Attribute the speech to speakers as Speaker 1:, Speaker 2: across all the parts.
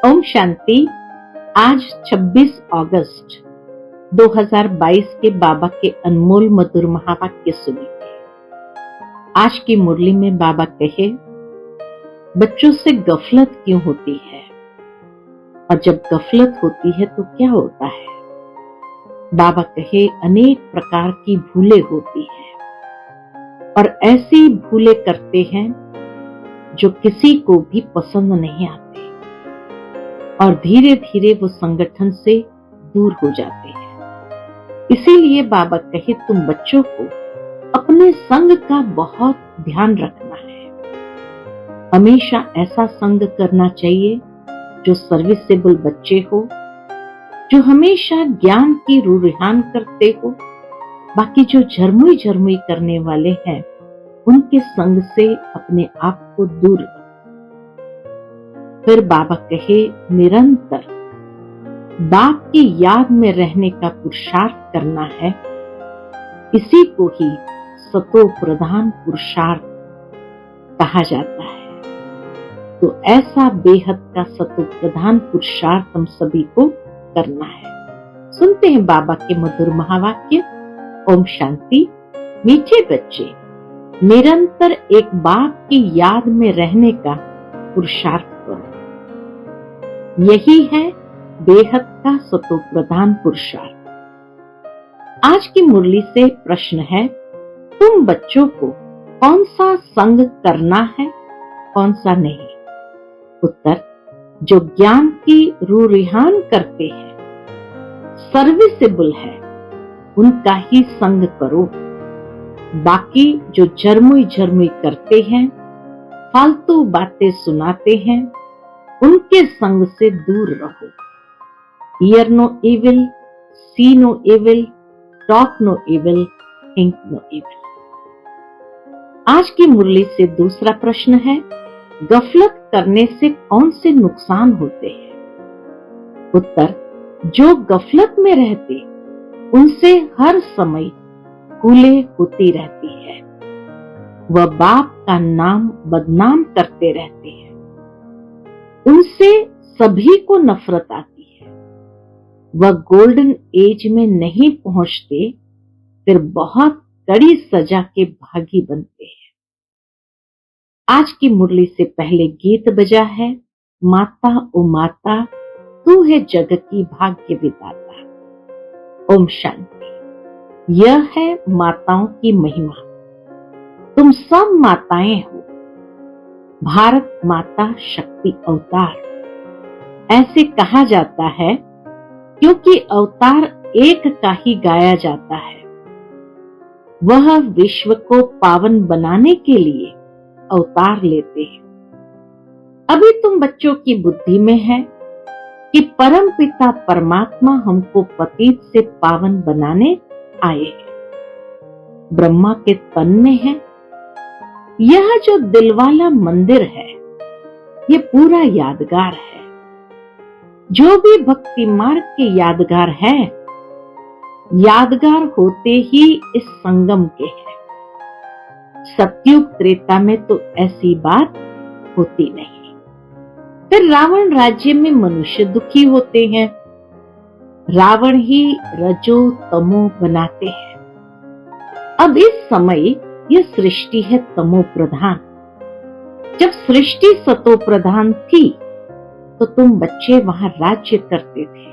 Speaker 1: ओम शांति। आज 26 अगस्त 2022 के बाबा के अनमोल मधुर महावाक्य सुनेंगे। आज की मुरली में बाबा कहे, बच्चों से गफलत क्यों होती है और जब गफलत होती है तो क्या होता है। बाबा कहे, अनेक प्रकार की भूलें होती हैं और ऐसी भूलें करते हैं जो किसी को भी पसंद नहीं आते और धीरे धीरे वो संगठन से दूर हो जाते हैं। इसीलिए बाबा कहे, तुम बच्चों को अपने संग का बहुत ध्यान रखना है। हमेशा ऐसा संग करना चाहिए जो सर्विसेबल बच्चे हो, जो हमेशा ज्ञान की रुझान करते हो। बाकी जो झरमुई करने वाले हैं, उनके संग से अपने आप को दूर रखो। फिर बाबा कहे, निरंतर बाप की याद में रहने का पुरुषार्थ करना है। इसी को ही सतो प्रधान पुरुषार्थ कहा जाता है। तो ऐसा बेहद का सतो प्रधान पुरुषार्थ हम सभी को करना है। सुनते हैं बाबा के मधुर महावाक्य। ओम शांति। मीठे बच्चे, निरंतर एक बाप की याद में रहने का पुरुषार्थ करो। यही है बेहद का सतो प्रधान पुरुषार्थ। आज की मुरली से प्रश्न है, तुम बच्चों को कौन सा संग करना है, कौन सा नहीं। उत्तर, जो ज्ञान की रुझान करते हैं, सर्विसेबल है, उनका ही संग करो। बाकी जो झरमुई करते हैं, फालतू बातें सुनाते हैं, उनके संग से दूर रहो। Hear no evil, see no evil, talk no evil, think no evil। आज की मुरली से दूसरा प्रश्न है, गफलत करने से कौन से नुकसान होते हैं। उत्तर, जो गफलत में रहते उनसे हर समय भूलें होती रहती है। वह बाप का नाम बदनाम करते रहते हैं। उनसे सभी को नफरत आती है। वह गोल्डन एज में नहीं पहुंचते, फिर बहुत कड़ी सजा के भागी बनते हैं। आज की मुरली से पहले गीत बजा है, माता ओ माता तू है जग की भाग्य विधाता। ओम शांति। यह है माताओं की महिमा। तुम सब माताएं हो। भारत माता शक्ति अवतार ऐसे कहा जाता है क्योंकि अवतार एक का ही गाया जाता है। वह विश्व को पावन बनाने के लिए अवतार लेते हैं। अभी तुम बच्चों की बुद्धि में है कि परम पिता परमात्मा हमको पतित से पावन बनाने आए हैं। ब्रह्मा के तन में है। यह जो दिलवाला मंदिर है, ये पूरा यादगार है। जो भी भक्ति मार्ग के यादगार है, यादगार होते ही इस संगम के हैं। सतयुग त्रेता में तो ऐसी बात होती नहीं। फिर रावण राज्य में मनुष्य दुखी होते हैं। रावण ही रजो तमो बनाते हैं। अब इस समय यह सृष्टि है तमो प्रधान। जब सृष्टि सतो प्रधान थी तो तुम बच्चे वहां राज्य करते थे।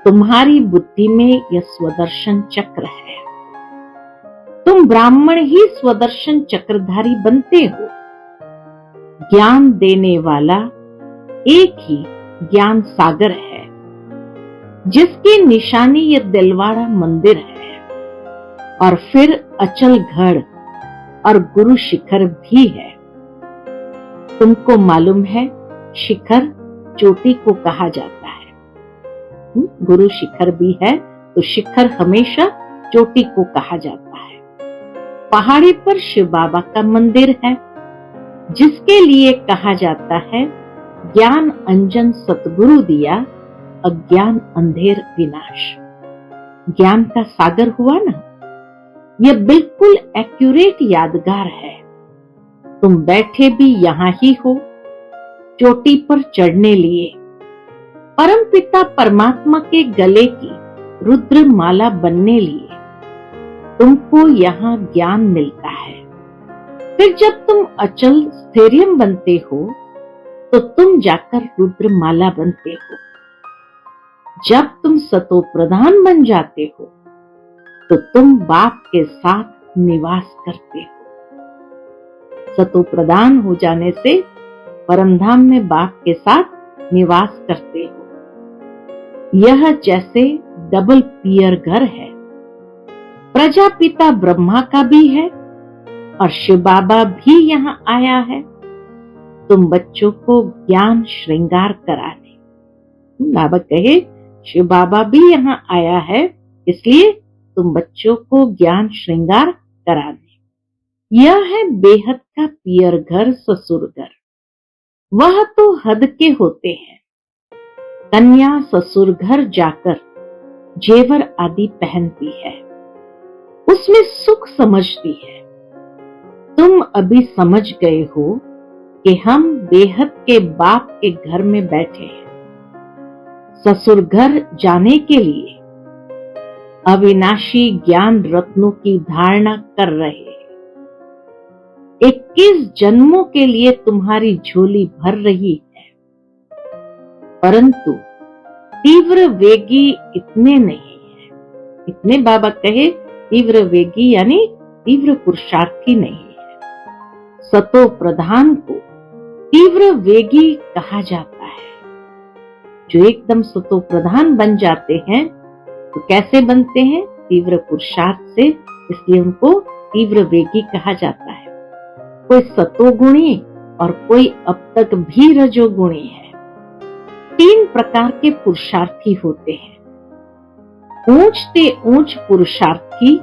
Speaker 1: तुम्हारी बुद्धि में यह स्वदर्शन चक्र है। तुम ब्राह्मण ही स्वदर्शन चक्रधारी बनते हो। ज्ञान देने वाला एक ही ज्ञान सागर है, जिसकी निशानी यह दिलवाड़ा मंदिर है। और फिर अचल गढ़ और गुरु शिखर भी है। तुमको मालूम है, शिखर चोटी को कहा जाता है। गुरु शिखर भी है तो शिखर हमेशा चोटी को कहा जाता है। पहाड़ी पर शिव बाबा का मंदिर है, जिसके लिए कहा जाता है, ज्ञान अंजन सतगुरु दिया, अज्ञान अंधेर विनाश। ज्ञान का सागर हुआ ना। यह बिल्कुल एक्यूरेट यादगार है। तुम बैठे भी यहां ही हो। चोटी पर चढ़ने लिए, परमपिता परमात्मा के गले की रुद्र माला बनने लिए तुमको यहाँ ज्ञान मिलता है। फिर जब तुम अचल स्थैर्यम बनते हो तो तुम जाकर रुद्र माला बनते हो। जब तुम सतो प्रधान बन जाते हो तो तुम बाप के साथ निवास करते हो। सतो प्रधान हो जाने से परमधाम में बाप के साथ निवास करते हो। यह जैसे डबल पियर घर है। प्रजापिता ब्रह्मा का भी है और शिव बाबा भी यहाँ आया है तुम बच्चों को ज्ञान श्रृंगार कराने। बाबा कहे शिव बाबा भी यहाँ आया है, इसलिए तुम बच्चों को ज्ञान श्रृंगार कराने। यह है बेहद का पियर घर, ससुर घर। वह तो हद के होते हैं। कन्या ससुर घर जाकर जेवर आदि पहनती है, उसमें सुख समझती है। तुम अभी समझ गए हो कि हम बेहद के बाप के घर में बैठे हैं। ससुर घर जाने के लिए अविनाशी ज्ञान रत्नों की धारणा कर रहे हैं। 21 जन्मों के लिए तुम्हारी झोली भर रही है, परंतु तीव्र वेगी इतने नहीं है। इतने बाबा कहे तीव्र वेगी यानी तीव्र पुरुषार्थी नहीं है। सतो प्रधान को तीव्र वेगी कहा जाता है। जो एकदम सतो प्रधान बन जाते हैं तो कैसे बनते हैं? तीव्र पुरुषार्थ से, इसलिए उनको तीव्र वेगी कहा जाता है। कोई सतोगुणी और कोई अब तक भी रजोगुणी है। 3 प्रकार के पुरुषार्थी होते हैं। ऊंचते ऊंच पुरुषार्थी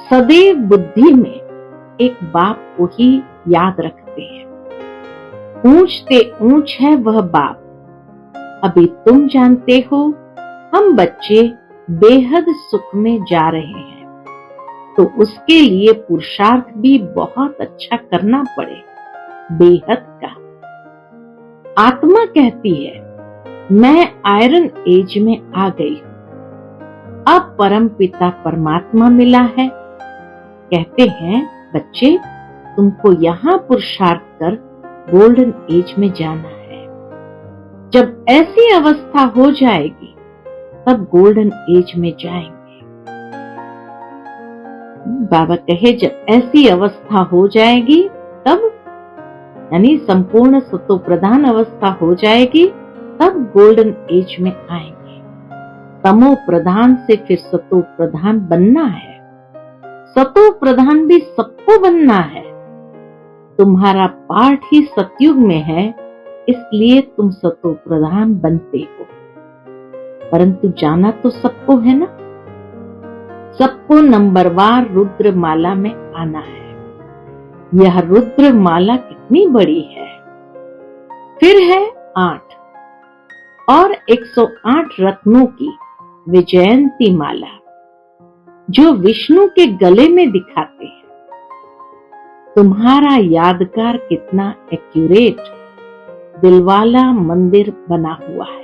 Speaker 1: सदैव बुद्धि में एक बाप को ही याद रखते हैं। ऊंचते ऊंच है वह बाप। अभी तुम जानते हो हम बच्चे बेहद सुख में जा रहे हैं, तो उसके लिए पुरुषार्थ भी बहुत अच्छा करना पड़े, बेहद का। आत्मा कहती है मैं आयरन एज में आ गई हूं, अब परम पिता परमात्मा मिला है। कहते हैं बच्चे तुमको यहाँ पुरुषार्थ कर गोल्डन एज में जाना है। जब ऐसी अवस्था हो जाएगी तब गोल्डन एज में जाएंगे। बाबा कहे जब ऐसी अवस्था हो जाएगी तब, यानी संपूर्ण सतो प्रधान अवस्था हो जाएगी तब गोल्डन एज में आएंगे। तमो प्रधान से फिर सतो प्रधान बनना है। सतो प्रधान भी सबको बनना है। तुम्हारा पार्ट ही सतयुग में है, इसलिए तुम सतो प्रधान बनते हो। परंतु जाना तो सबको है ना। सबको नंबरवार रुद्र माला में आना है। यह रुद्र माला कितनी बड़ी है। फिर है 8 और 108 रत्नों की विजयंती माला जो विष्णु के गले में दिखाते हैं। तुम्हारा यादगार कितना एक्यूरेट दिलवाला मंदिर बना हुआ है।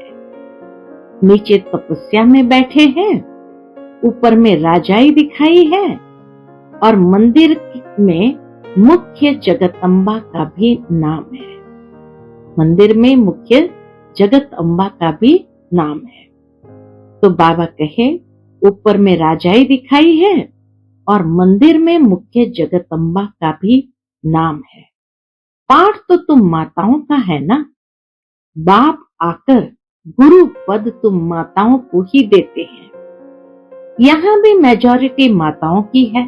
Speaker 1: नीचे तपस्या में बैठे हैं, ऊपर में राजाई दिखाई है और मंदिर में मुख्य जगदम्बा का भी नाम है। मंदिर में मुख्य जगदम्बा का भी नाम है। तो बाबा कहे ऊपर में राजाई दिखाई है और मंदिर में मुख्य जगदम्बा का भी नाम है। पाठ तो तुम माताओं का है ना। बाप आकर गुरु पद तुम माताओं को ही देते हैं। यहाँ भी मेजॉरिटी माताओं की है,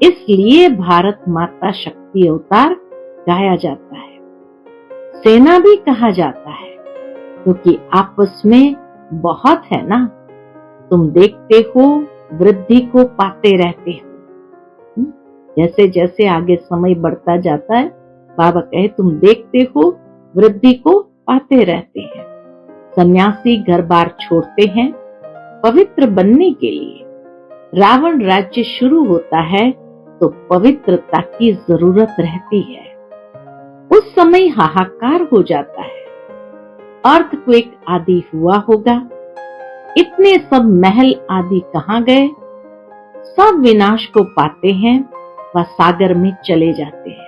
Speaker 1: इसलिए भारत माता शक्ति अवतार गाया जाता है। सेना भी कहा जाता है क्योंकि आपस में बहुत है ना। तुम देखते हो वृद्धि को पाते रहते हो। जैसे जैसे आगे समय बढ़ता जाता है, बाबा कहे तुम देखते हो वृद्धि को पाते रहते हैं। सन्यासी घर बार छोड़ते हैं पवित्र बनने के लिए। रावण राज्य शुरू होता है तो पवित्रता की जरूरत रहती है। उस समय हाहाकार हो जाता है, अर्थक्वेक आदि हुआ होगा। इतने सब महल आदि कहाँ गए? सब विनाश को पाते हैं व सागर में चले जाते हैं।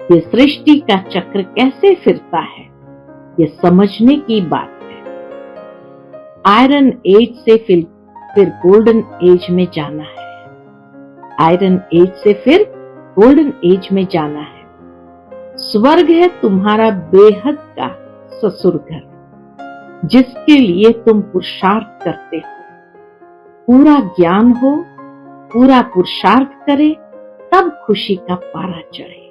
Speaker 1: ये सृष्टि का चक्र कैसे फिरता है, ये समझने की बात है। आयरन एज से फिर गोल्डन एज में जाना है। आयरन एज से फिर गोल्डन एज में जाना है। स्वर्ग है तुम्हारा बेहद का ससुर घर, जिसके लिए तुम पुरुषार्थ करते हो। पूरा ज्ञान हो, पूरा पुरुषार्थ करे, तब खुशी का पारा चढ़े।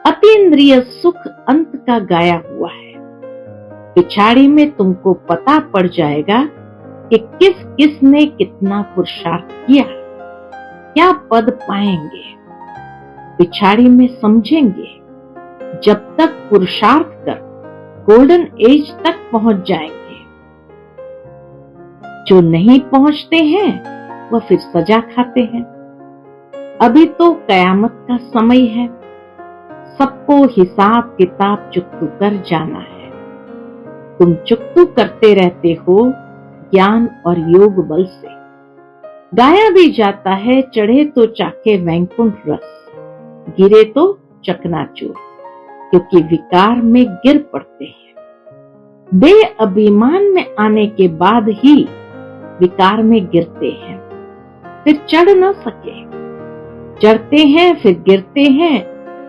Speaker 1: अतीन्द्रिय सुख अंत का गाया हुआ है। पिछाड़ी में तुमको पता पड़ जाएगा कि किस किस ने कितना पुरुषार्थ किया, क्या पद पाएंगे। पिछाड़ी में समझेंगे। जब तक पुरुषार्थ कर गोल्डन एज तक पहुंच जाएंगे। जो नहीं पहुंचते हैं वह फिर सजा खाते हैं। अभी तो कयामत का समय है। सबको हिसाब किताब चुकतू कर जाना है। तुम चुकतू करते रहते हो ज्ञान और योग बल से। गाया भी जाता है, चढ़े तो चाके वैकुंठ रस, गिरे तो चकनाचूर, क्योंकि विकार में गिर पड़ते हैं। बेअभिमान में आने के बाद ही विकार में गिरते हैं, फिर चढ़ न सके। चढ़ते हैं फिर गिरते हैं,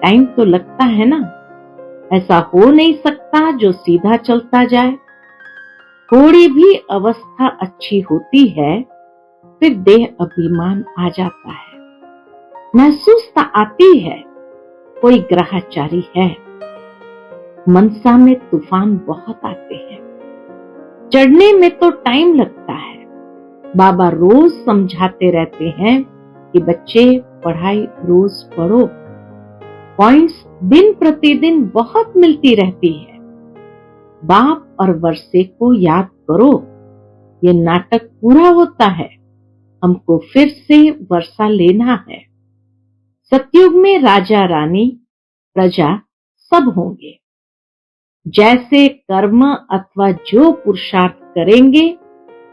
Speaker 1: टाइम तो लगता है ना। ऐसा हो नहीं सकता जो सीधा चलता जाए। थोड़ी भी अवस्था अच्छी होती है, फिर देह अभिमान आ जाता है। महसूसता आती है कोई ग्रहचारी है। मनसा में तूफान बहुत आते हैं। चढ़ने में तो टाइम लगता है। बाबा रोज समझाते रहते हैं कि बच्चे पढ़ाई रोज पढ़ो। पॉइंट्स दिन प्रतिदिन बहुत मिलती रहती है। बाप और वर्षे को याद करो। ये नाटक पूरा होता है, हमको फिर से वर्षा लेना है। सतयुग में राजा रानी प्रजा सब होंगे। जैसे कर्म अथवा जो पुरुषार्थ करेंगे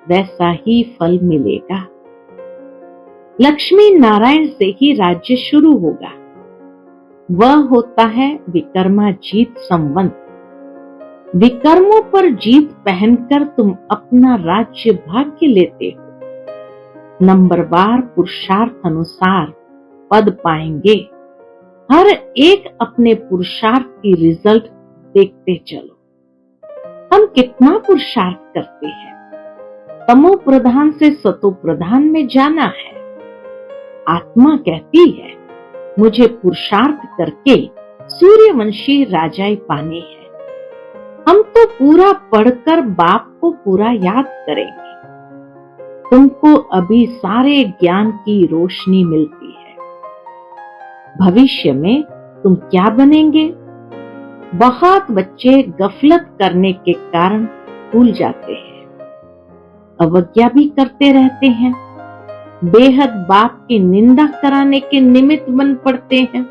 Speaker 1: वैसा ही फल मिलेगा। लक्ष्मी नारायण से ही राज्य शुरू होगा। वह होता है विकर्माजीत संवंत। विकर्मों पर जीत पहनकर तुम अपना राज्य भाग्य लेते हो। नंबरवार पुरुषार्थ अनुसार पद पाएंगे। हर एक अपने पुरुषार्थ की रिजल्ट देखते चलो। हम कितना पुरुषार्थ करते हैं। तमो प्रधान से सतो प्रधान में जाना है। आत्मा कहती है मुझे पुरुषार्थ करके सूर्यवंशी राजाई पानी है। हम तो पूरा पढ़कर बाप को पूरा याद करेंगे। तुमको अभी सारे ज्ञान की रोशनी मिलती है। भविष्य में तुम क्या बनेंगे? बहुत बच्चे गफलत करने के कारण भूल जाते हैं, अवज्ञा भी करते रहते हैं, बेहद बाप की निंदा कराने के निमित्त बन पड़ते हैं,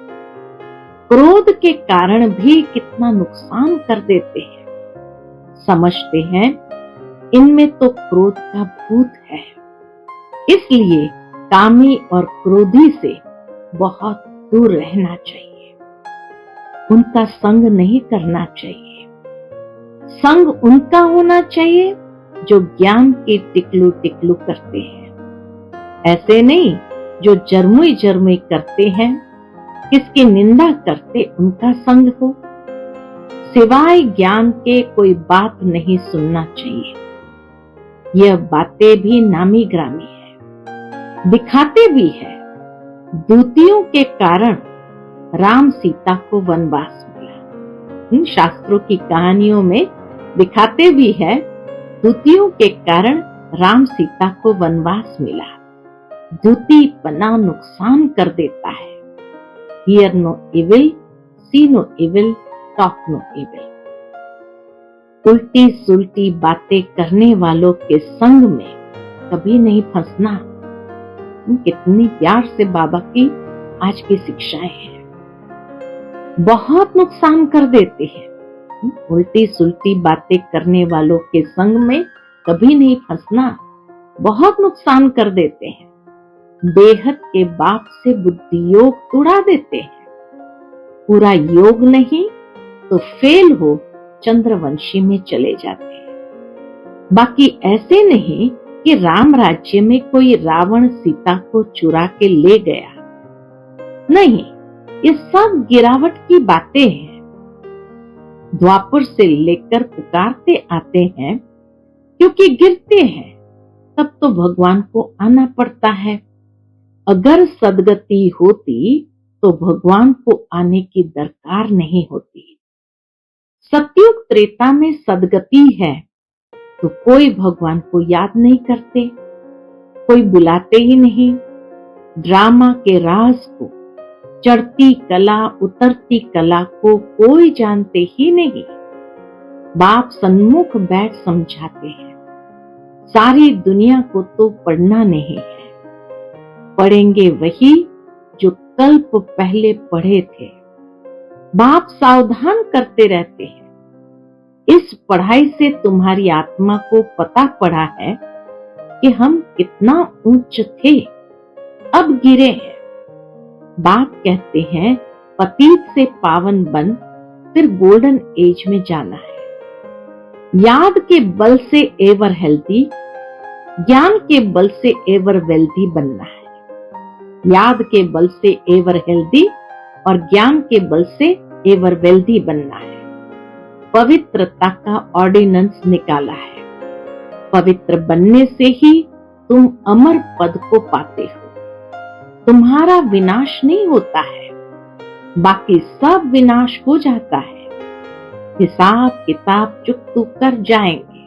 Speaker 1: क्रोध के कारण भी कितना नुकसान कर देते हैं। समझते हैं इनमें तो क्रोध का भूत है, इसलिए कामी और क्रोधी से बहुत दूर रहना चाहिए। उनका संग नहीं करना चाहिए। संग उनका होना चाहिए जो ज्ञान के टिकलू टिकलू करते हैं। ऐसे नहीं जो जरमुई जरमुई करते हैं, किसकी निंदा करते उनका संग हो। सिवाय ज्ञान के कोई बात नहीं सुनना चाहिए। यह बातें भी नामी ग्रामी है, दिखाते भी है। दूतियों के कारण राम सीता को वनवास मिला। इन शास्त्रों की कहानियों में दिखाते भी है, दूतियों के कारण राम सीता को वनवास मिला। दूती पना नुकसान कर देता है। Hear no evil, see no evil, talk no evil. उल्टी सुल्टी बातें करने वालों के संग में कभी नहीं फंसना। कितनी प्यार से बाबा की आज की शिक्षाएं हैं। बहुत नुकसान कर देते हैं। उल्टी सुलटी बातें करने वालों के संग में कभी नहीं फंसना, बहुत नुकसान कर देते हैं। बेहद के बाप से बुद्धि योग उड़ा देते हैं। पूरा योग नहीं तो फेल हो चंद्रवंशी में चले जाते हैं। बाकी ऐसे नहीं कि राम राज्य में कोई रावण सीता को चुरा के ले गया, नहीं, ये सब गिरावट की बातें हैं। द्वापर से लेकर पुकारते आते हैं क्योंकि गिरते हैं, तब तो भगवान को आना पड़ता है। अगर सदगति होती तो भगवान को आने की दरकार नहीं होती। सतयुग त्रेता में सदगति है तो कोई भगवान को याद नहीं करते, कोई बुलाते ही नहीं। ड्रामा के राज को, चढ़ती कला उतरती कला को कोई जानते ही नहीं। बाप सन्मुख बैठ समझाते हैं, सारी दुनिया को तो पढ़ना नहीं है, पढ़ेंगे वही जो कल्प पहले पढ़े थे। बाप सावधान करते रहते हैं, इस पढ़ाई से तुम्हारी आत्मा को पता पड़ा है कि हम कितना ऊंच थे, अब गिरे हैं। बाप कहते हैं पतित से पावन बन फिर गोल्डन एज में जाना है। याद के बल से एवर हेल्दी, ज्ञान के बल से एवर वेल्दी बनना है। याद के बल से एवर हेल्दी और ज्ञान के बल से एवर वेल्दी बनना है। पवित्रता का ऑर्डिनेंस निकाला है। पवित्र बनने से ही तुम अमर पद को पाते हो। तुम्हारा विनाश नहीं होता है, बाकी सब विनाश हो जाता है। हिसाब किताब चुकतू कर जाएंगे।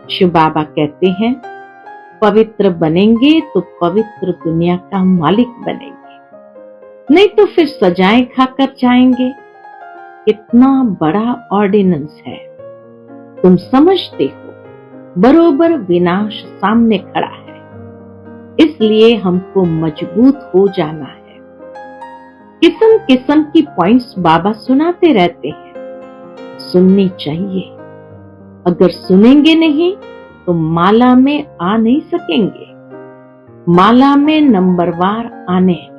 Speaker 1: शिव बाबा कहते हैं पवित्र बनेंगे तो पवित्र दुनिया का मालिक बनेंगे, नहीं तो फिर सजाएं खाकर जाएंगे। कितना बड़ा ऑर्डिनेंस है, तुम समझते हो बरोबर विनाश सामने खड़ा है, इसलिए हमको मजबूत हो जाना है। किस्म किस्म की पॉइंट्स बाबा सुनाते रहते हैं, सुननी चाहिए। अगर सुनेंगे नहीं तो माला में आ नहीं सकेंगे। माला में नंबरवार आने हैं।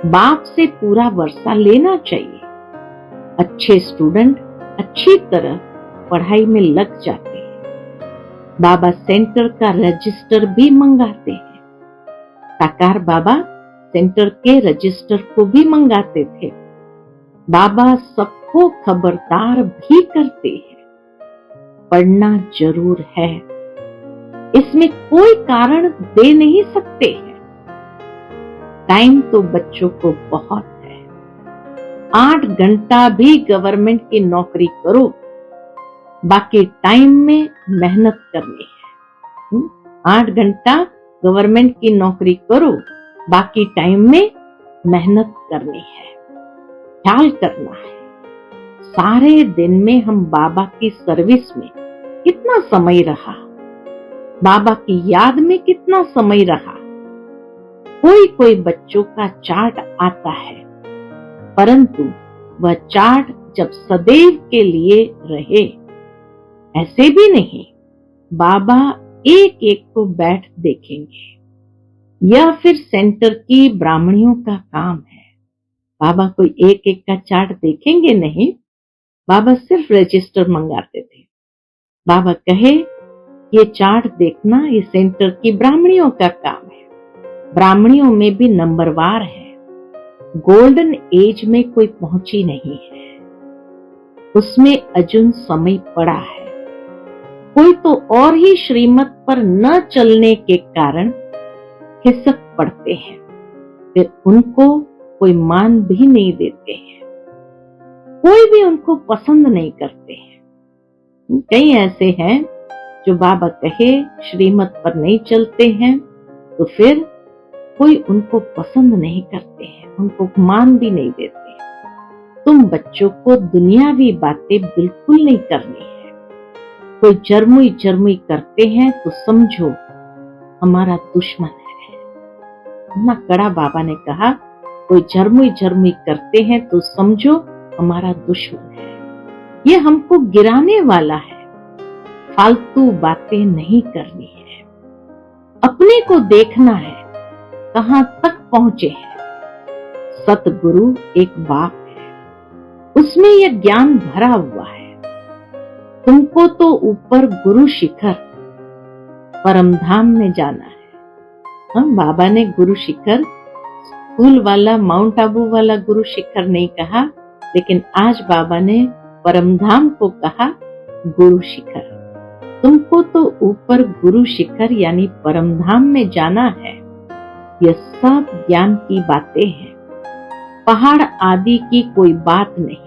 Speaker 1: बाप से पूरा वर्षा लेना चाहिए। अच्छे स्टूडेंट अच्छी तरह पढ़ाई में लग जाते हैं। बाबा सेंटर का रजिस्टर भी मंगाते हैं। साकार बाबा सेंटर के रजिस्टर को भी मंगाते थे। बाबा सबको खबरदार भी करते हैं, पढ़ना जरूर है, इसमें कोई कारण दे नहीं सकते हैं। टाइम तो बच्चों को बहुत है। 8 घंटा भी गवर्नमेंट की नौकरी करो, बाकी टाइम में मेहनत करनी है। 8 घंटा गवर्नमेंट की नौकरी करो, बाकी टाइम में मेहनत करनी है, ख्याल करना है। सारे दिन में हम बाबा की सर्विस में कितना समय रहा, बाबा की याद में कितना समय रहा। कोई कोई बच्चों का चार्ट आता है, परंतु वह चार्ट जब सदैव के लिए रहे, ऐसे भी नहीं। बाबा एक एक को बैठ देखेंगे। यह फिर सेंटर की ब्राह्मणियों का काम है। बाबा कोई एक एक का चार्ट देखेंगे नहीं, बाबा सिर्फ रजिस्टर मंगाते थे। बाबा कहे ये चार्ट देखना, ये सेंटर की ब्राह्मणियों का काम है। ब्राह्मणियों में भी नंबरवार है। गोल्डन एज में कोई पहुंची नहीं है, उसमें अजुन समय पड़ा है। कोई तो और ही श्रीमत पर न चलने के कारण खिसक पड़ते हैं, फिर उनको कोई मान भी नहीं देते हैं, कोई भी उनको पसंद नहीं करते हैं। कई ऐसे हैं जो बाबा कहे श्रीमत पर नहीं चलते हैं, तो फिर कोई उनको पसंद नहीं करते हैं, उनको मान भी नहीं देते हैं। तुम बच्चों को दुनियावी बातें बिल्कुल नहीं करनी है। कोई जरमुई जरमुई करते हैं तो समझो हमारा दुश्मन है। इतना कड़ा बाबा ने कहा, कोई झरमुई झरमुई करते हैं तो समझो हमारा दुश्मन है, ये हमको गिराने वाला है। फालतू बातें नहीं करनी है, अपने को देखना है कहां तक पहुंचे हैं। सतगुरु एक बाप है, उसमें यह ज्ञान भरा हुआ है। तुमको तो ऊपर गुरु शिखर परमधाम में जाना है। हम बाबा ने गुरु शिखर स्कूल वाला माउंट आबू वाला गुरु शिखर नहीं कहा, लेकिन आज बाबा ने परमधाम को कहा गुरु शिखर। तुमको तो ऊपर गुरु शिखर यानी परमधाम में जाना है। यह सब ज्ञान की बातें हैं, पहाड़ आदि की कोई बात नहीं।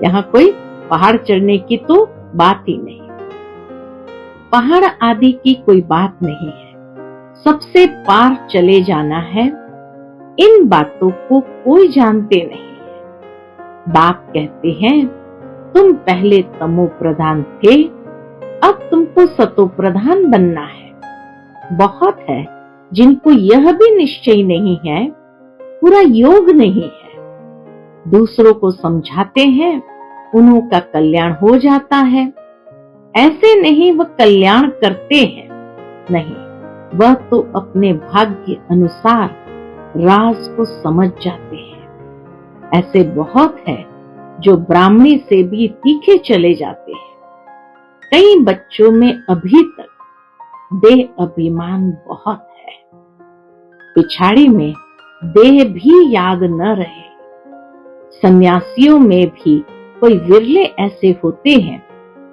Speaker 1: यहाँ कोई पहाड़ चढ़ने की तो बात ही नहीं, पहाड़ आदि की कोई बात नहीं है। सबसे पार चले जाना है, इन बातों को कोई जानते नहीं है। बाप कहते हैं तुम पहले तमो प्रधान थे, अब तुमको सतो प्रधान बनना है। बहुत है जिनको यह भी निश्चय नहीं है, पूरा योग नहीं है। दूसरों को समझाते हैं, उन्हों का कल्याण हो जाता है। ऐसे नहीं वह कल्याण करते हैं, नहीं, वह तो अपने भाग्य अनुसार राज को समझ जाते हैं। ऐसे बहुत है जो ब्राह्मणी से भी तीखे चले जाते हैं। कई बच्चों में अभी तक देह अभिमान बहुत है, पिछाड़ी में देह भी याद न रहे। सन्यासियों में भी कोई विरले ऐसे होते हैं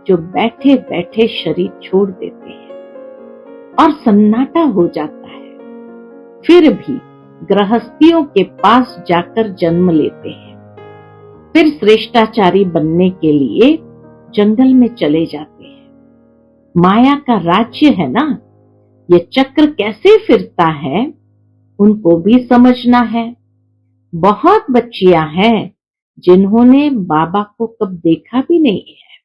Speaker 1: जो बैठे बैठे शरीर छोड़ देते हैं और सन्नाटा हो जाता है, फिर भी गृहस्थियों के पास जाकर जन्म लेते हैं। फिर श्रेष्ठाचारी बनने के लिए जंगल में चले जाते हैं। माया का राज्य है ना, ये चक्र कैसे फिरता है उनको भी समझना है। बहुत बच्चियां हैं जिन्होंने बाबा को कब देखा भी नहीं है,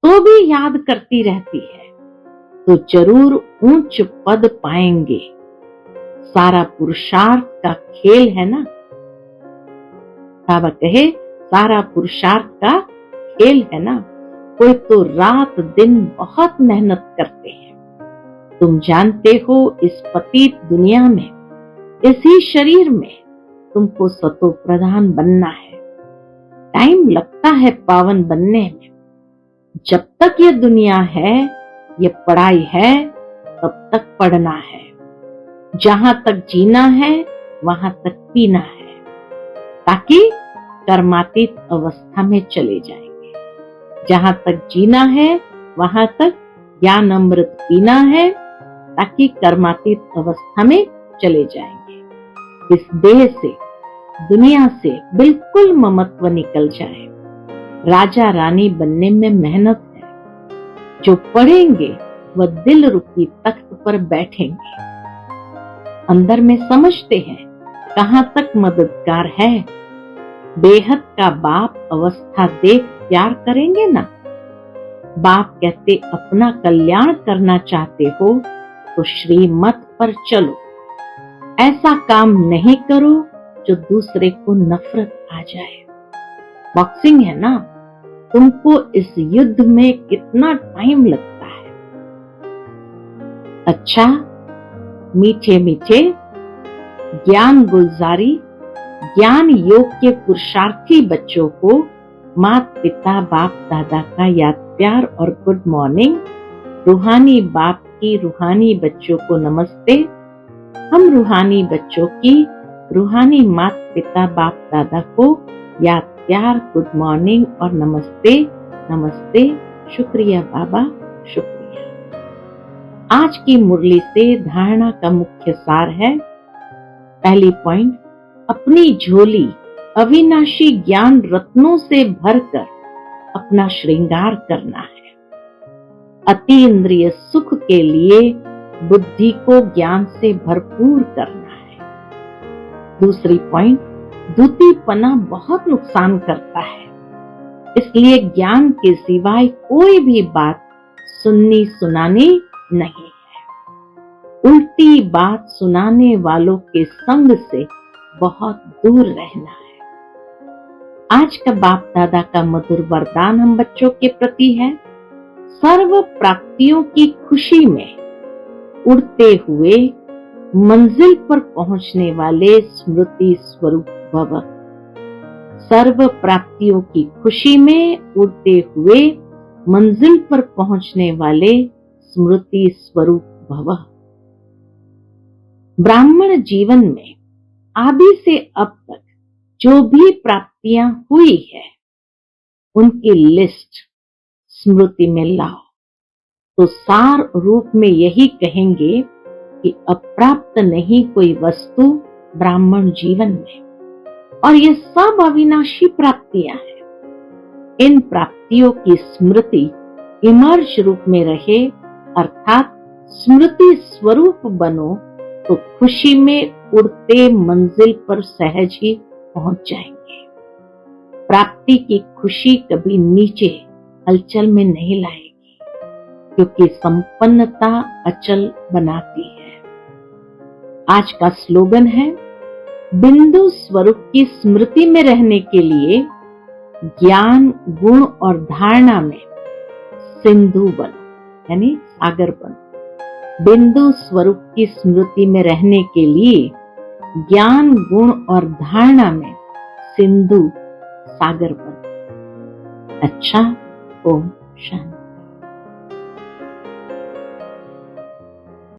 Speaker 1: तो भी याद करती रहती है, तो जरूर ऊंच पद पाएंगे। सारा पुरुषार्थ का खेल है ना, बाबा कहे सारा पुरुषार्थ का खेल है ना। कोई तो रात दिन बहुत मेहनत करते हैं। तुम जानते हो इस पतित दुनिया में, इसी शरीर में तुमको सतो प्रधान बनना है। टाइम लगता है पावन बनने में। जब तक ये दुनिया है, ये पढ़ाई है, तब तक पढ़ना है। जहां तक जीना है वहां तक पीना है, ताकि कर्मातीत अवस्था में चले जाएंगे। जहां तक जीना है वहां तक ज्ञान अमृत पीना है, ताकि कर्मातीत अवस्था में चले जाएंगे। इस देह से, दुनिया से बिल्कुल ममत्व निकल जाए। राजा रानी बनने में मेहनत है। जो पढ़ेंगे वह दिल रुपी तख्त पर बैठेंगे। अंदर में समझते हैं कहां तक मददगार है। बेहद का बाप अवस्था देख प्यार करेंगे ना। बाप कहते अपना कल्याण करना चाहते हो तो श्रीमत पर चलो। ऐसा काम नहीं करो जो दूसरे को नफरत आ जाए। बॉक्सिंग है ना, तुमको इस युद्ध में कितना टाइम लगता है। अच्छा, मीठे मीठे ज्ञान गुलजारी, ज्ञान योग के पुरुषार्थी बच्चों को माता पिता बाप दादा का याद प्यार और गुड मॉर्निंग। रूहानी बाप की रूहानी बच्चों को नमस्ते। हम रूहानी बच्चों की रूहानी माता पिता बाप दादा को याद प्यार गुड मॉर्निंग और नमस्ते नमस्ते। शुक्रिया बाबा, शुक्रिया। आज की मुरली से धारणा का मुख्य सार है। पहली पॉइंट, अपनी झोली अविनाशी ज्ञान रत्नों से भरकर अपना श्रृंगार करना है। अति इंद्रिय सुख के लिए बुद्धि को ज्ञान से भरपूर करना है। दूसरी पॉइंट, दूतीपना बहुत नुकसान करता है, इसलिए ज्ञान के सिवाय कोई भी बात सुननी सुनानी नहीं है। उल्टी बात सुनाने वालों के संग से बहुत दूर रहना है। आज का बाप दादा का मधुर वरदान हम बच्चों के प्रति है, सर्व प्राप्तियों की खुशी में उड़ते हुए मंजिल पर पहुंचने वाले स्मृति स्वरूप भव। सर्व प्राप्तियों की खुशी में उड़ते हुए मंजिल पर पहुंचने वाले स्मृति स्वरूप भव। ब्राह्मण जीवन में आदि से अब तक जो भी प्राप्तियां हुई है उनकी लिस्ट स्मृति में लाओ तो सार रूप में यही कहेंगे कि अप्राप्त नहीं कोई वस्तु ब्राह्मण जीवन में, और ये सब अविनाशी प्राप्तियां हैं। इन प्राप्तियों की स्मृति इमर्ज रूप में रहे, अर्थात स्मृति स्वरूप बनो तो खुशी में उड़ते मंजिल पर सहज ही पहुंच जाएंगे। प्राप्ति की खुशी कभी नीचे हलचल में नहीं लाएगी, क्योंकि संपन्नता अचल बनाती है। आज का स्लोगन है, बिंदु स्वरूप की स्मृति में रहने के लिए ज्ञान, गुण और धारणा में सिंधु बनो, यानी सागर बनो। बिंदु स्वरूप की स्मृति में रहने के लिए ज्ञान, गुण और धारणा में सिंधु सागर बनो। अच्छा, ओम शांति।